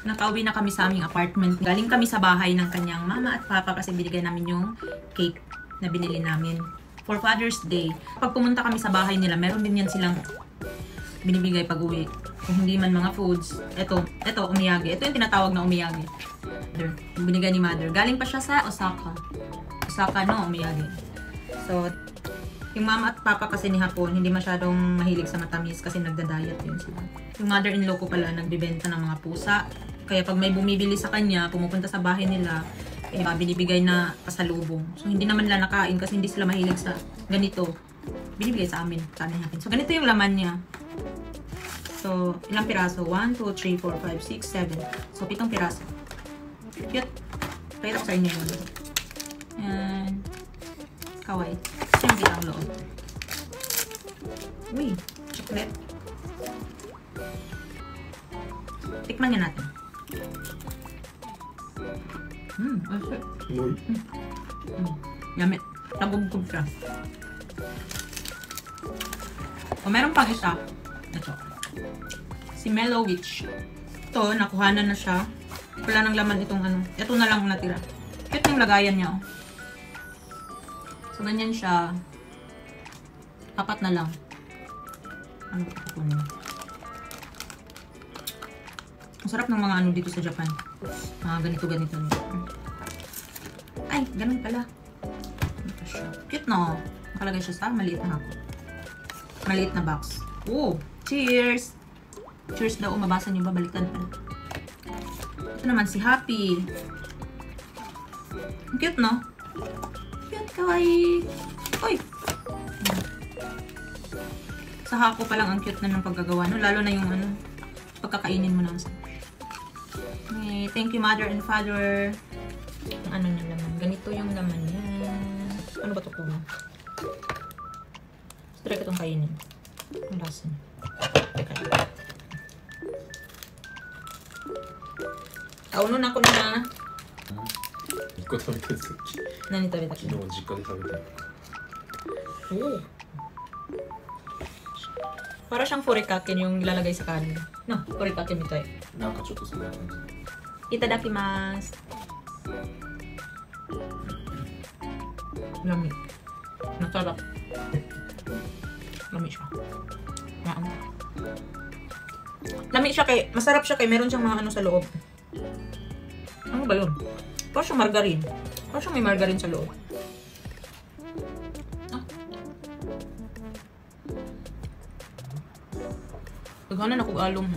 Nakauwi na kami sa aming apartment. Galing kami sa bahay ng kanyang mama at papa kasi binigay namin yung cake na binili namin for Father's Day. Pag pumunta kami sa bahay nila, meron din yan silang binibigay pag uwi. Kung hindi man mga foods. Ito, umiyage. Ito yung tinatawag na umiyage. Yung binigay ni mother. Galing pa siya sa Osaka. Osaka, no? Umiyage. So, yung mama at papa kasi ni Hapon, hindi masyadong mahilig sa matamis kasi nagda-diet yun sila. Yung mother-in-law ko pala, nagbibenta ng mga pusa. Kaya pag may bumibili sa kanya, pumupunta sa bahay nila, binibigay na pasalubong. So, hindi naman nila nakain kasi hindi sila mahilig sa ganito. Binibigay sa amin natin. So, ganito yung laman niya. So, ilang piraso? 1, 2, 3, 4, 5, 6, 7. So, 7 piraso. Cute. Pakita ko sa inyo yun. Yan. Kawaii. Ito yung ang loob. Uy, chocolate. Tikman niya natin. Ayos. Yummy. Nagugub siya. O, meron pang isa. Ito. Si Mellow Witch. Ito, nakuhanan na siya. Wala nang laman itong ano. Ito na lang natira. Cute yung lagayan niya, oh. So, ganyan siya. 4 na lang. Ano ba ito kunin? Ang sarap ng mga ano dito sa Japan. Ganito. Ay, ganun pala. Cute, no? Nakalagay siya sa maliit na hako. Maliit na box. Oh, cheers! Cheers daw. Mabasa niyo ba? Balikan pala. Ito naman si Happy. Ang cute, no? Cute, kawaii. Uy! Sa hako pa lang ang cute na ng paggagawa, no? Lalo na yung ano, pagkakainin mo na. Okay, thank you, mother and father. Ang ano na laman. Ganito yung laman niya. Ano ba ito po? Try ko itong kainin. Ang lasa niya. Teka. Kauno na ako na. 1個食べてるさっき。何食べたっけ？昨日実家で食べた。Oh. Para siyang furikaken yung ilalagay sa kanin. No, furikaken ito eh. なんかちょっとそんな感じ。 Itadakimasu. Lami. Nasarap. Lami siya. Lami siya kay, masarap siya kay meron siyang mga ano sa loob. Ano ba yun? Parang siyang margarine. Parang siyang may margarine sa loob. Naghanan ako along.